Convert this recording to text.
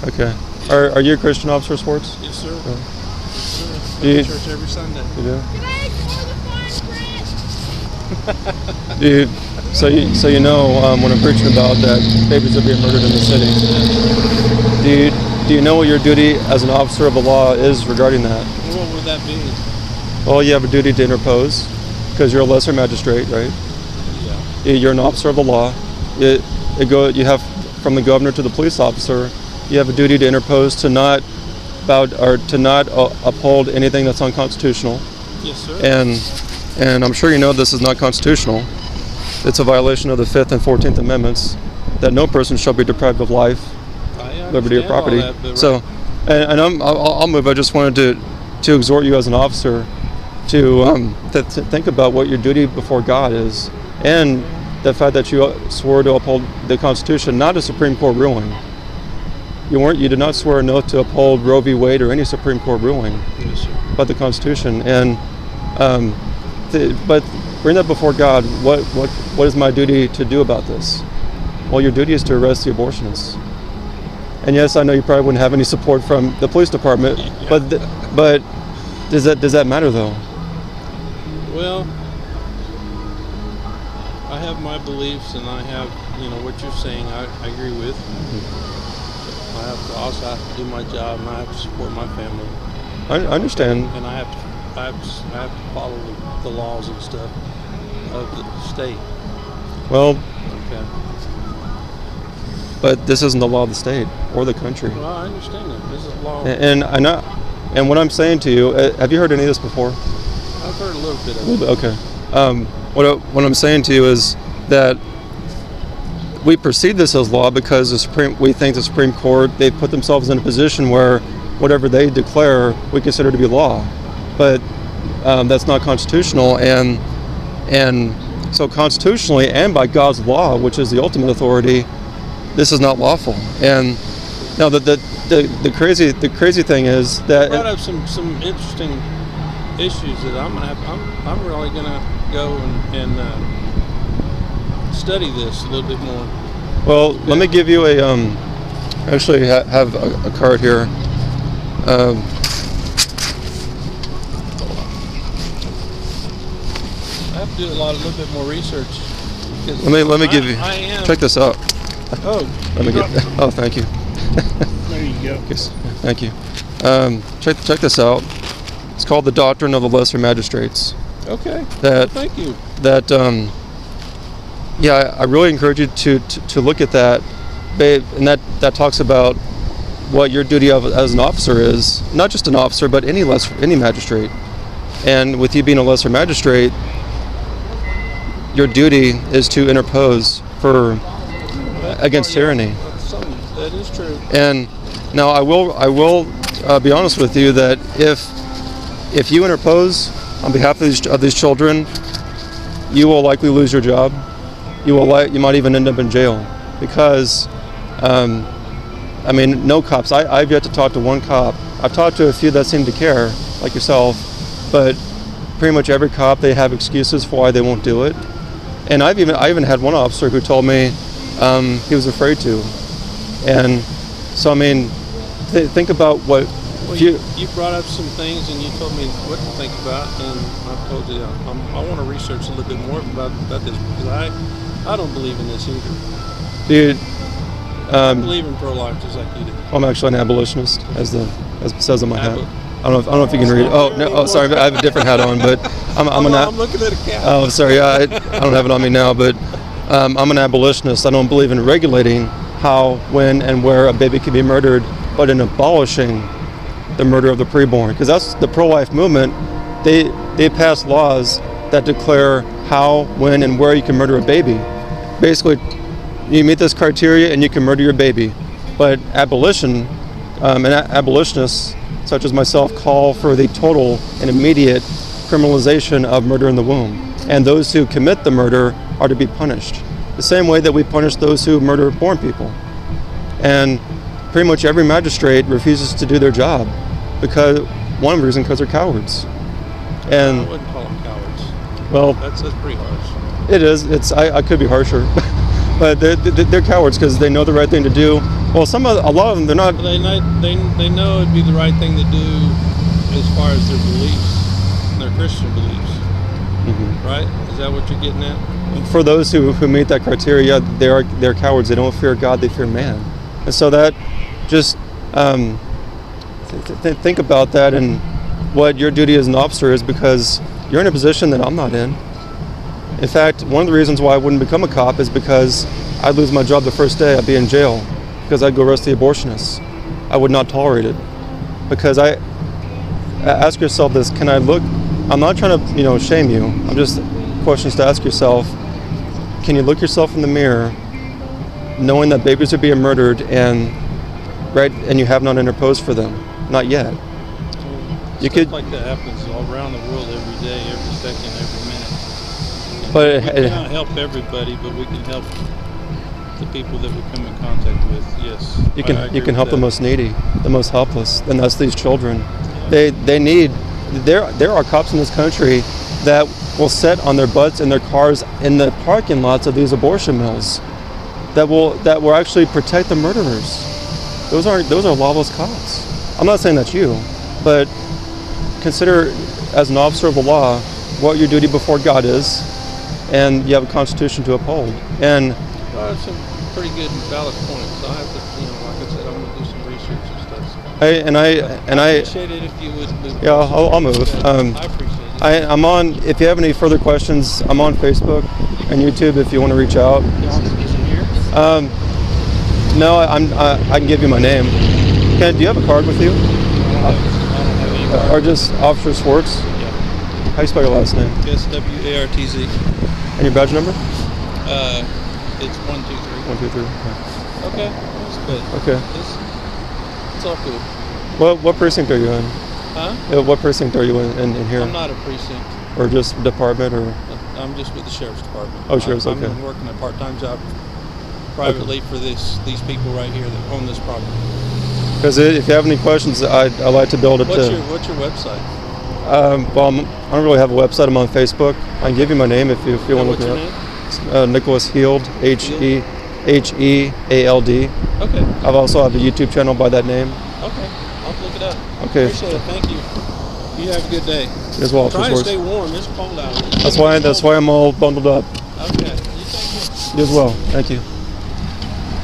Okay. Are you a Christian, Officer Swartz? Yes, sir. Oh. Yes, sir. Do Go you- to church every Sunday. You do? So you know when I'm preaching about that babies are being murdered in the city. Do you know what your duty as an officer of the law is regarding that? What would that be? Well, you have a duty to interpose because you're a lesser magistrate, right? Yeah. You're an officer of the law. You have from the governor to the police officer. You have a duty to interpose to not uphold anything that's unconstitutional. Yes, sir. And I'm sure you know this is not constitutional. It's a violation of the 5th and 14th Amendments that no person shall be deprived of life, liberty, or property. That, right. So, and I'll move. I just wanted to exhort you as an officer to think about what your duty before God is, and the fact that you swore to uphold the Constitution, not a Supreme Court ruling. You did not swear an oath to uphold Roe v. Wade or any Supreme Court ruling, Yes, sir. but the Constitution. And but bring that before God. What is my duty to do about this? Well, your duty is to arrest the abortionists. And yes, I know you probably wouldn't have any support from the police department, Yeah. but does that matter though? Well, I have my beliefs, and I have, what you're saying. I agree with. I also have to do my job, and I have to support my family. I understand. And I have to follow the laws and stuff of the state. Well, Okay. but this isn't the law of the state or the country. Well, I understand that. This is law. And I know. And what I'm saying to you, have you heard any of this before? I've heard a little bit of it. Okay. What I'm saying to you is that we perceive this as law because we think the Supreme Court, they put themselves in a position where whatever they declare we consider to be law, but that's not constitutional, and so constitutionally and by God's law, which is the ultimate authority, this is not lawful. And now the crazy thing is that You brought up some interesting issues that I'm really gonna go and study this a little bit more. well, let me give you actually have a card here. I have to do a little bit more research. Let me give you. I am. Check this out. Oh, Let me get. Oh, thank you. there you go. Yes, thank you. Check this out. It's called the Doctrine of the Lesser Magistrates. Okay. Thank you. Yeah, I really encourage you to look at that, babe, and that talks about what your duty as an officer is, not just an officer, but any magistrate. And with you being a lesser magistrate, your duty is to interpose against tyranny. That is true. And now I will be honest with you that if you interpose on behalf of these children, you will likely lose your job. You might even end up in jail because, no cops. I've yet to talk to one cop. I've talked to a few that seem to care, like yourself, but pretty much every cop, they have excuses for why they won't do it. And I even had one officer who told me he was afraid to. And so think about what. Well, you brought up some things, and you told me what to think about, and I told you I want to research a little bit more about this because I don't believe in this either. Dude, I believe in pro-life just like you do. I'm actually an abolitionist, as it says on my hat. I don't know if you can read it. Oh no! Oh, sorry, I have a different hat on, but I'm looking at a cat. Oh, sorry, I don't have it on me now, but I'm an abolitionist. I don't believe in regulating how, when, and where a baby can be murdered, but in abolishing the murder of the preborn, because that's the pro-life movement. They pass laws that declare how, when, and where you can murder a baby. Basically, you meet this criteria and you can murder your baby. But abolition and abolitionists such as myself call for the total and immediate criminalization of murder in the womb, and those who commit the murder are to be punished the same way that we punish those who murder born people. And pretty much every magistrate refuses to do their job because they're cowards. And I wouldn't call them cowards. Well, that's pretty harsh. It is. I could be harsher, but they're cowards because they know the right thing to do. Well, a lot of them, they're not. They know it'd be the right thing to do as far as their beliefs, their Christian beliefs. Mm-hmm. Right? Is that what you're getting at? For those who meet that criteria, they're cowards. They don't fear God, they fear man. And so that just think about that and what your duty as an officer is, because you're in a position that I'm not in. In fact, one of the reasons why I wouldn't become a cop is because I'd lose my job the first day. I'd be in jail because I'd go arrest the abortionists. I would not tolerate it, because ask yourself this: can I look? I'm not trying to shame you. I'm just questions to ask yourself. Can you look yourself in the mirror, knowing that babies are being murdered, and you have not interposed for them? Not yet. Stuff like that happens all around the world every day, every second, every minute. But we cannot help everybody, but we can help the people that we come in contact with. Yes, you can help the most needy, the most helpless, and that's these children. They need. There are cops in this country that will sit on their butts in their cars in the parking lots of these abortion mills that will actually protect the murderers. Those are lawless cops. I'm not saying that's you, but consider as an officer of the law what your duty before God is, and you have a constitution to uphold. And well, that's a pretty good and valid point. So I have to, like I said, I'm going to do some research and stuff. I appreciate it if you would move. Yeah, I'll move. I appreciate it. I'm on. If you have any further questions, I'm on Facebook and YouTube. If you want to reach out. Is it here? No, I can give you my name. Do you have a card with you? I don't have any card. Or just Officer Swartz? Yeah. How do you spell your last name? SWARTZ. And your badge number? It's 123. 123. Okay, that's good. Okay. It's all good. What precinct are you in? Huh? What precinct are you in here? I'm not a precinct. Or just department, or? I'm just with the sheriff's department. Oh, sheriff's, okay. I'm working a part-time job privately for these people right here that own this property. Because if you have any questions, I'd like to build it. What's your website? Well, I don't really have a website. I'm on Facebook. I can give you my name if you want to look me up. It's Nicholas Heald, Heald. Okay. I've also have a YouTube channel by that name. Okay, I'll look it up. Okay. Appreciate it. Thank you. You have a good day. You as well. Try and stay warm. It's cold out. That's why I'm all bundled up. Okay. You take care. You as well. Thank you.